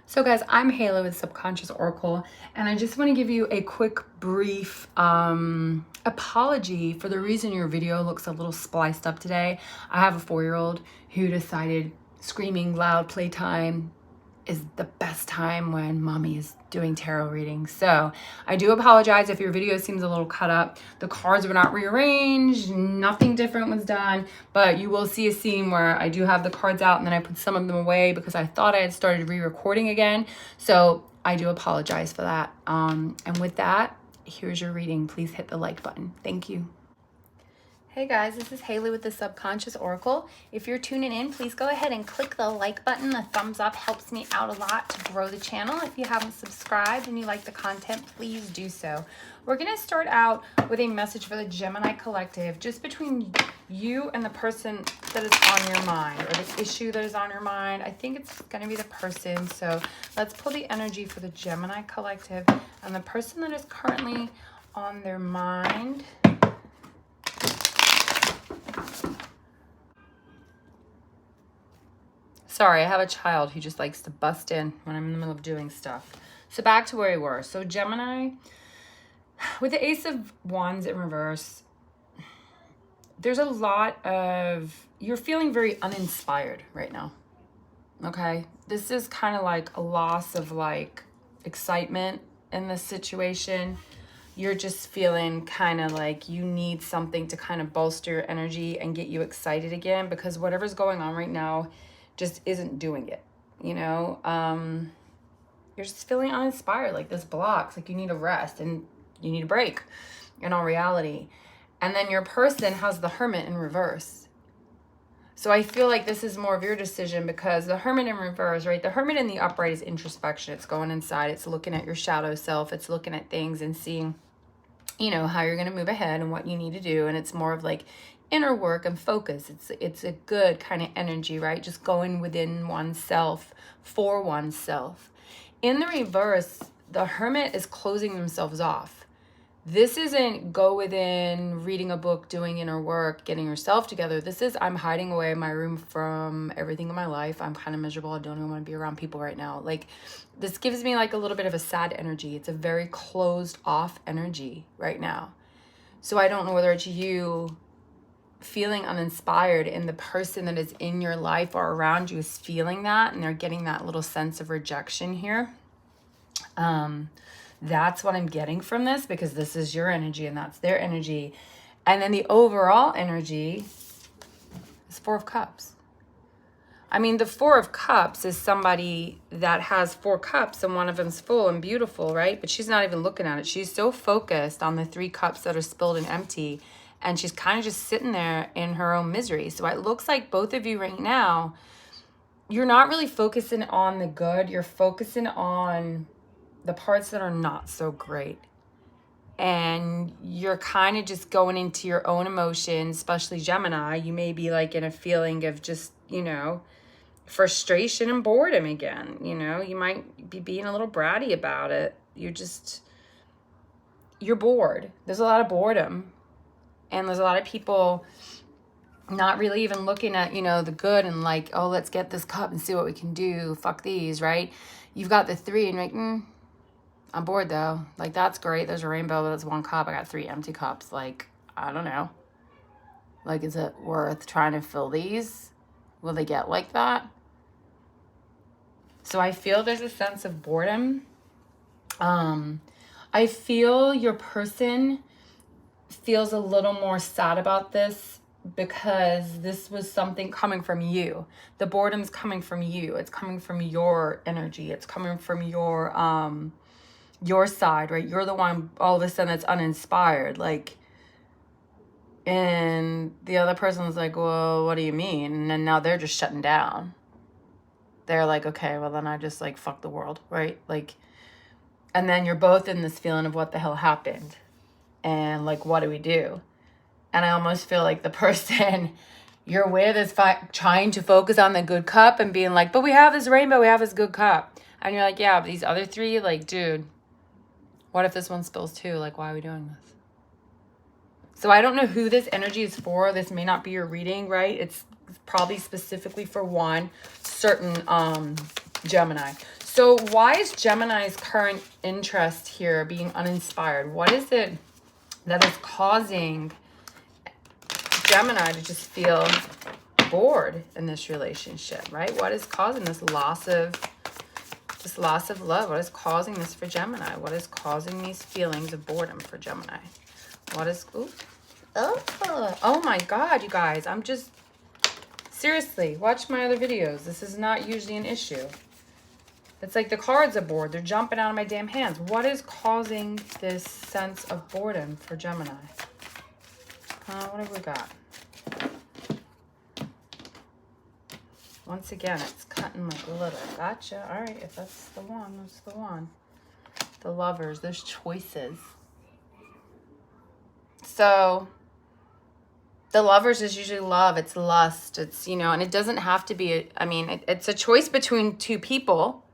So guys, I'm Hayley with Subconscious Oracle, and I just want to give you a quick brief apology for the reason your video looks a little spliced up today. I have a 4-year-old who decided screaming loud playtime is the best time when mommy is doing tarot readings. So I do apologize if your video seems a little cut up. The cards were not rearranged, nothing different was done, but you will see a scene where I do have the cards out and then I put some of them away because I thought I had started re-recording again. So I do apologize for that. And with that, here's your reading. Please hit the like button. Thank you. Hey guys, this is Hayley with the Subconscious Oracle. If you're tuning in, please go ahead and click the like button. The thumbs up helps me out a lot to grow the channel. If you haven't subscribed and you like the content, please do so. We're going to start out with a message for the Gemini collective, just between you and the person that is on your mind, or the issue that is on your mind. I think it's going to be the person. So let's pull the energy for the Gemini collective and the person that is currently on their mind. Sorry, I have a child who just likes to bust in when I'm in the middle of doing stuff. So back to where we were. So Gemini, with the Ace of Wands in reverse, there's a lot of, you're feeling very uninspired right now. Okay? This is kind of like a loss of like excitement in this situation. You're just feeling kind of like you need something to kind of bolster your energy and get you excited again, because whatever's going on right now just isn't doing it, you know? You're just feeling uninspired, like this blocks, like you need a rest and you need a break in all reality. And then your person has the Hermit in reverse. So I feel like this is more of your decision, because the Hermit in reverse, right? The Hermit in the upright is introspection. It's going inside. It's looking at your shadow self. It's looking at things and seeing, you know, how you're going to move ahead and what you need to do. And it's more of like inner work and focus. It's a good kind of energy, right? Just going within oneself for oneself. In the reverse, the Hermit is closing themselves off. This isn't go within, reading a book, doing inner work, getting yourself together. This is, I'm hiding away in my room from everything in my life. I'm kind of miserable. I don't even want to be around people right now. Like, this gives me like a little bit of a sad energy. It's a very closed off energy right now. So I don't know whether it's you feeling uninspired and the person that is in your life or around you is feeling that, and they're getting that little sense of rejection here. That's what I'm getting from this, because this is your energy and that's their energy. And then the overall energy is 4 of Cups. I mean, the 4 of Cups is somebody that has 4 cups and one of them's full and beautiful, right? But she's not even looking at it. She's so focused on the 3 cups that are spilled and empty, and she's kind of just sitting there in her own misery. So it looks like both of you right now, you're not really focusing on the good. You're focusing on the parts that are not so great. And you're kind of just going into your own emotions, especially Gemini. You may be like in a feeling of just, you know, frustration and boredom again. You know, you might be being a little bratty about it. You're bored. There's a lot of boredom. And there's a lot of people not really even looking at, you know, the good and like, oh, let's get this cup and see what we can do. Fuck these, right? You've got the 3 and you're like, I'm bored though. Like, that's great. There's a rainbow, but that's 1 cup. I got 3 empty cups. Like, I don't know. Like, is it worth trying to fill these? Will they get like that? So I feel there's a sense of boredom. I feel your person feels a little more sad about this, because this was something coming from you. The boredom's coming from you. It's coming from your energy. It's coming from your side, right? You're the one all of a sudden that's uninspired. Like, and the other person's like, well, what do you mean? And then now they're just shutting down. They're like, okay, well then I just like fuck the world, right? Like, and then you're both in this feeling of what the hell happened. And like, what do we do? And I almost feel like the person you're with is trying to focus on the good cup and being like, but we have this rainbow, we have this good cup. And you're like, yeah, but these other 3, like, dude, what if this one spills too? Like, why are we doing this? So I don't know who this energy is for. This may not be your reading, right? It's probably specifically for one certain Gemini. So So why is Gemini's current interest here being uninspired? What is it that is causing Gemini to just feel bored in this relationship, right? What is causing this loss of love? What is causing this for Gemini? What is causing these feelings of boredom for Gemini? What is, oh my God, you guys, I'm just, seriously, watch my other videos. This is not usually an issue. It's like the cards are bored. They're jumping out of my damn hands. What is causing this sense of boredom for Gemini? What have we got? Once again, it's cutting like glitter. Gotcha. All right, if that's the one, that's the one. The Lovers, there's choices. So the Lovers is usually love. It's lust. It's, you know, and it doesn't have to be, it's a choice between two people.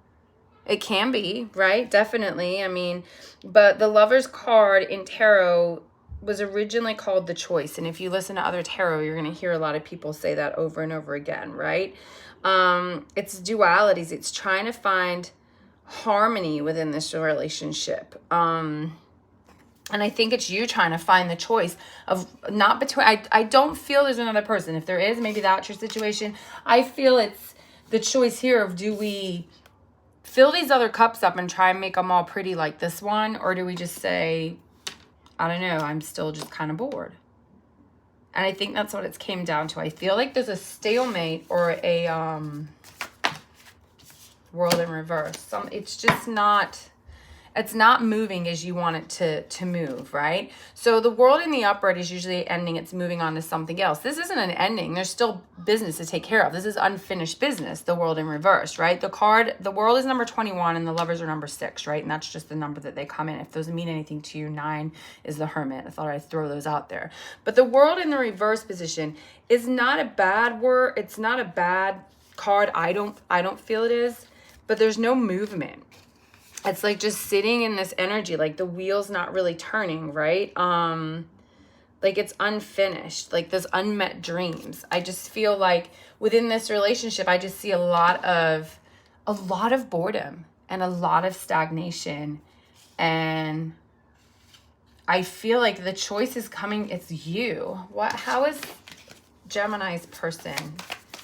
It can be, right? Definitely. I mean, but the Lovers card in tarot was originally called the Choice. And if you listen to other tarot, you're going to hear a lot of people say that over and over again, right? It's dualities. It's trying to find harmony within this relationship. And I think it's you trying to find the choice of not between, I don't feel there's another person. If there is, maybe that's your situation. I feel it's the choice here of, do we fill these other cups up and try and make them all pretty like this one? Or do we just say, I don't know, I'm still just kind of bored? And I think that's what it's came down to. I feel like there's a stalemate or a world in reverse. It's just not, it's not moving as you want it to move, right? So the world in the upright is usually ending. It's moving on to something else. This isn't an ending. There's still business to take care of. This is unfinished business, the world in reverse, right? The world is number 21 and the Lovers are number 6, right? And that's just the number that they come in. If those mean anything to you, 9 is the Hermit. I thought I'd throw those out there. But the world in the reverse position is not a bad word. It's not a bad card. I don't feel it is, but there's no movement. It's like just sitting in this energy, like the wheel's not really turning, right? Like it's unfinished, like there's unmet dreams. I just feel like within this relationship, I just see a lot of boredom and a lot of stagnation. And I feel like the choice is coming, it's you. How is Gemini's person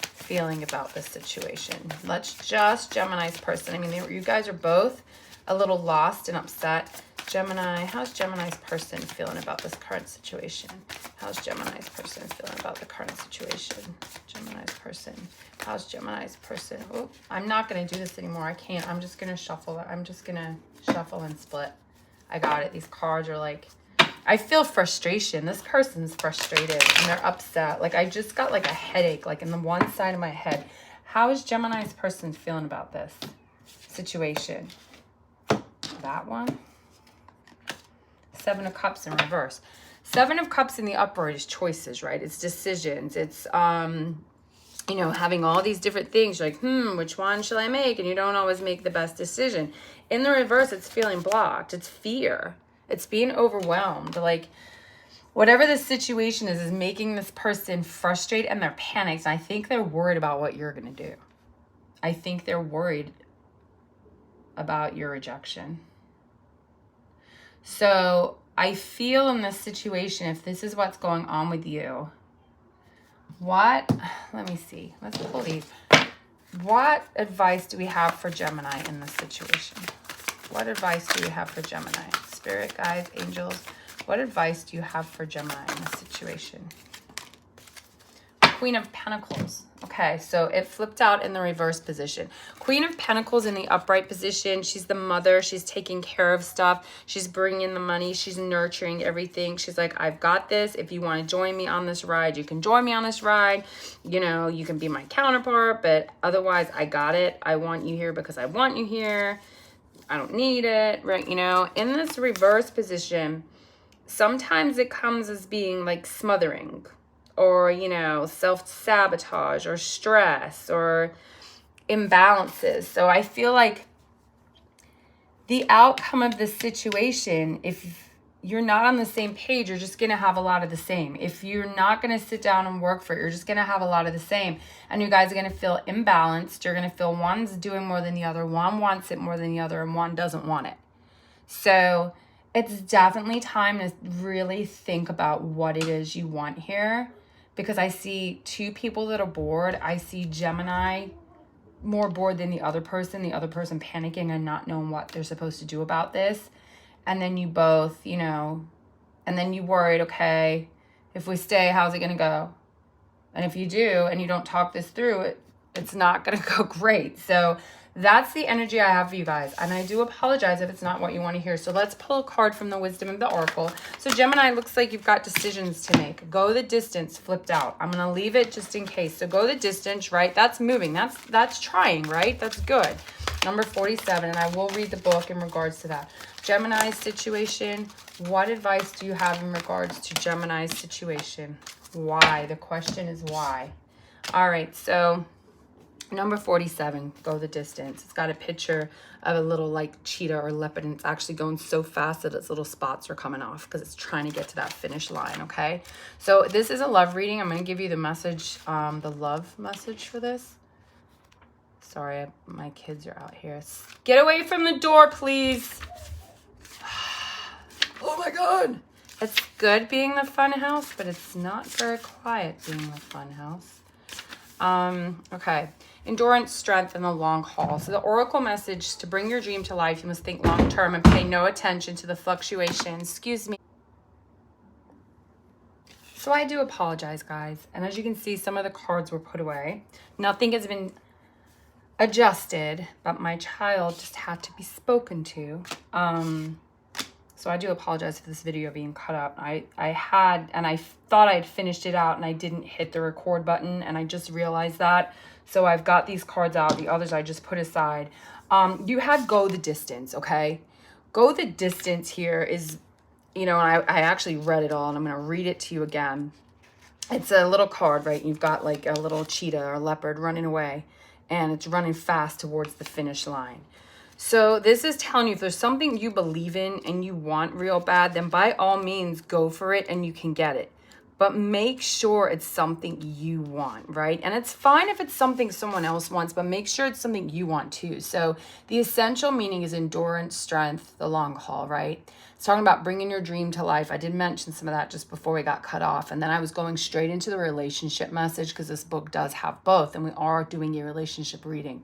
feeling about this situation? Let's just Gemini's person. I mean, you guys are both a little lost and upset. Gemini, how's Gemini's person feeling about this current situation? How's Gemini's person feeling about the current situation? Gemini's person, how's Gemini's person? Oh, I'm not going to do this anymore. I can't. I'm just going to shuffle. I'm just going to shuffle and split. I got it. These cards are like, I feel frustration. This person's frustrated and they're upset. Like I just got like a headache, like in the one side of my head. How is Gemini's person feeling about this situation? That one. 7 of Cups in reverse. 7 of Cups in the upright is choices, right? It's decisions. It's, you know, having all these different things. You're like, which one shall I make? And you don't always make the best decision. In the reverse, it's feeling blocked. It's fear. It's being overwhelmed. Like, whatever the situation is making this person frustrated and they're panicked. And I think they're worried about what you're going to do. I think they're worried about your rejection. So I feel in this situation, if this is what's going on with you, let me see. Let's pull these. What advice do we have for Gemini in this situation? What advice do we have for Gemini? Spirit, guides, angels, what advice do you have for Gemini in this situation? Queen of Pentacles. Okay, so it flipped out in the reverse position. Queen of Pentacles in the upright position. She's the mother. She's taking care of stuff. She's bringing in the money. She's nurturing everything. She's like, I've got this. If you want to join me on this ride, you can join me on this ride. You know, you can be my counterpart, but otherwise, I got it. I want you here because I want you here. I don't need it, right? You know, in this reverse position, sometimes it comes as being like smothering, or, you know, self-sabotage or stress or imbalances. So I feel like the outcome of this situation, if you're not on the same page, you're just going to have a lot of the same. If you're not going to sit down and work for it, you're just going to have a lot of the same. And you guys are going to feel imbalanced. You're going to feel one's doing more than the other, one wants it more than the other, and one doesn't want it. So it's definitely time to really think about what it is you want here, because I see two people that are bored. I see Gemini more bored than the other person panicking and not knowing what they're supposed to do about this. And then you both, you know, and then you worried, okay, if we stay, how's it going to go? And if you do, and you don't talk this through, it's not going to go great. So that's the energy I have for you guys. And I do apologize if it's not what you want to hear. So let's pull a card from the Wisdom of the Oracle. So Gemini, looks like you've got decisions to make. Go the distance, flipped out. I'm going to leave it just in case. So go the distance, right? That's moving. That's trying, right? That's good. Number 47, and I will read the book in regards to that. Gemini's situation. What advice do you have in regards to Gemini's situation? Why? The question is why. All right, so number 47, go the distance. It's got a picture of a little like cheetah or leopard, and it's actually going so fast that its little spots are coming off because it's trying to get to that finish line, okay? So this is a love reading. I'm going to give you the message, the love message for this. Sorry, my kids are out here. Get away from the door, please. Oh my God. It's good being the fun house, but it's not very quiet being the fun house. Okay. Endurance, strength, and the long haul. So the oracle message: to bring your dream to life, you must think long term and pay no attention to the fluctuations. Excuse me. So I do apologize, guys. And as you can see, some of the cards were put away. Nothing has been adjusted, but my child just had to be spoken to. So I do apologize for this video being cut up. I thought I had finished it out and I didn't hit the record button, and I just realized that. So I've got these cards out. The others I just put aside. You had go the distance, okay? Go the distance here is, you know, and I actually read it all, and I'm going to read it to you again. It's a little card, right? You've got like a little cheetah or leopard running away, and it's running fast towards the finish line. So this is telling you, if there's something you believe in and you want real bad, then by all means go for it and you can get it. But make sure it's something you want, right? And it's fine if it's something someone else wants, but make sure it's something you want too. So the essential meaning is endurance, strength, the long haul, right? It's talking about bringing your dream to life. I did mention some of that just before we got cut off. And then I was going straight into the relationship message because this book does have both, and we are doing a relationship reading.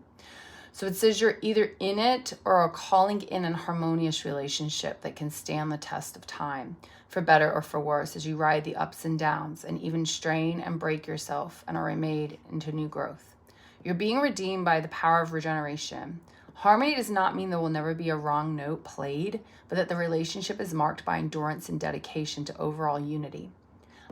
So it says you're either in it or are calling in an harmonious relationship that can stand the test of time, for better or for worse, as you ride the ups and downs and even strain and break yourself and are remade into new growth. You're being redeemed by the power of regeneration. Harmony does not mean there will never be a wrong note played, but that the relationship is marked by endurance and dedication to overall unity.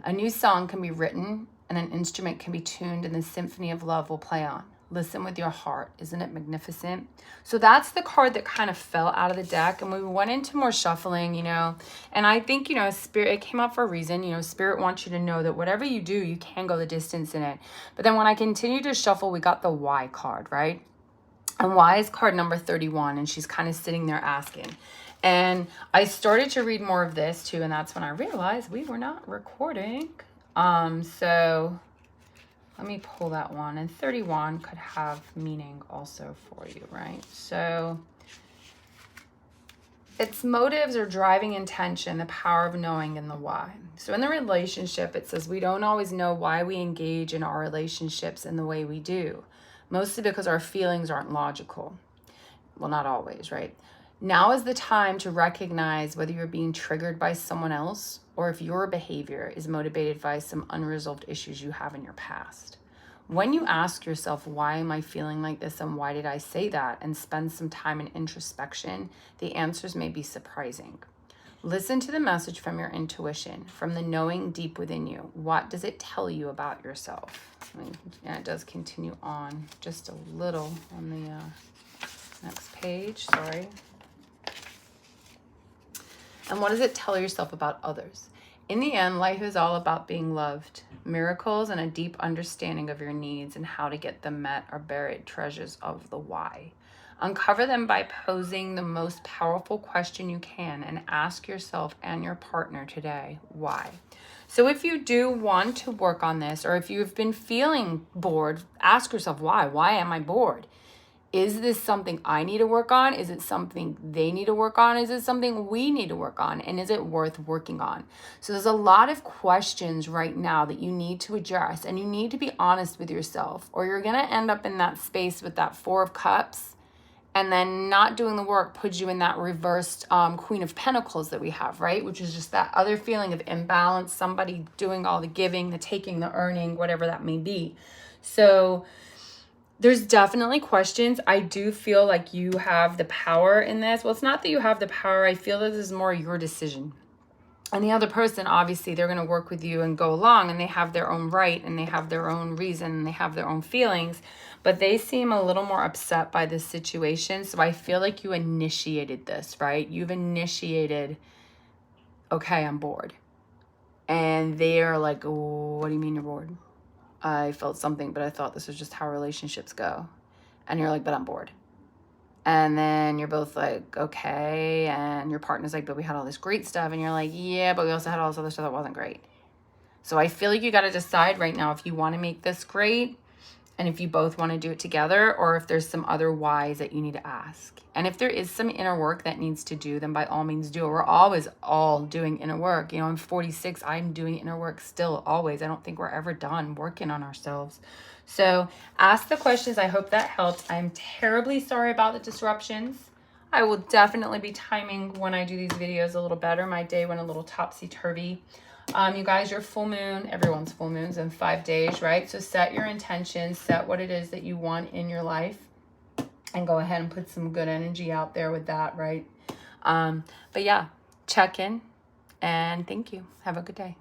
A new song can be written and an instrument can be tuned, and the symphony of love will play on. Listen with your heart. Isn't it magnificent? So that's the card that kind of fell out of the deck, and we went into more shuffling, you know, and I think, you know, Spirit, it came up for a reason. You know, Spirit wants you to know that whatever you do, you can go the distance in it. But then when I continued to shuffle, we got the Y card, right? And Y is card number 31, and she's kind of sitting there asking. And I started to read more of this too, and that's when I realized we were not recording. So let me pull that one. And 31 could have meaning also for you, right? So it's motives or driving intention, the power of knowing, and the why. So in the relationship, it says we don't always know why we engage in our relationships in the way we do, mostly because our feelings aren't logical. Well, not always, right? Now is the time to recognize whether you're being triggered by someone else or if your behavior is motivated by some unresolved issues you have in your past. When you ask yourself, why am I feeling like this and why did I say that, and spend some time in introspection, the answers may be surprising. Listen to the message from your intuition, from the knowing deep within you. What does it tell you about yourself? And it does continue on just a little on the next page, sorry. And what does it tell yourself about others? In the end, life is all about being loved. Miracles and a deep understanding of your needs and how to get them met are buried treasures of the why. Uncover them by posing the most powerful question you can and ask yourself and your partner today, why? So if you do want to work on this, or if you've been feeling bored, ask yourself, why? Why am I bored? Is this something I need to work on? Is it something they need to work on? Is it something we need to work on? And is it worth working on? So there's a lot of questions right now that you need to address, and you need to be honest with yourself, or you're going to end up in that space with that 4 of Cups, and then not doing the work puts you in that reversed Queen of Pentacles that we have, right? Which is just that other feeling of imbalance, somebody doing all the giving, the taking, the earning, whatever that may be. So there's definitely questions. I do feel like you have the power in this. Well, it's not that you have the power. I feel that this is more your decision. And the other person, obviously, they're going to work with you and go along, and they have their own right, and they have their own reason, and they have their own feelings. But they seem a little more upset by this situation. So I feel like you initiated this, right? You've initiated, okay, I'm bored. And they're like, oh, what do you mean you're bored? I felt something, but I thought this was just how relationships go. And you're like, but I'm bored. And then you're both like, okay. And your partner's like, but we had all this great stuff. And you're like, yeah, but we also had all this other stuff that wasn't great. So I feel like you got to decide right now if you want to make this great, and if you both want to do it together, or if there's some other whys that you need to ask. And if there is some inner work that needs to do, then by all means do it. We're always all doing inner work. You know, I'm 46. I'm doing inner work still, always. I don't think we're ever done working on ourselves. So ask the questions. I hope that helped. I'm terribly sorry about the disruptions. I will definitely be timing when I do these videos a little better. My day went a little topsy-turvy. You guys, your full moon, everyone's full moon's in 5 days, right? So set your intentions, set what it is that you want in your life, and go ahead and put some good energy out there with that, right? But yeah, check in, and thank you. Have a good day.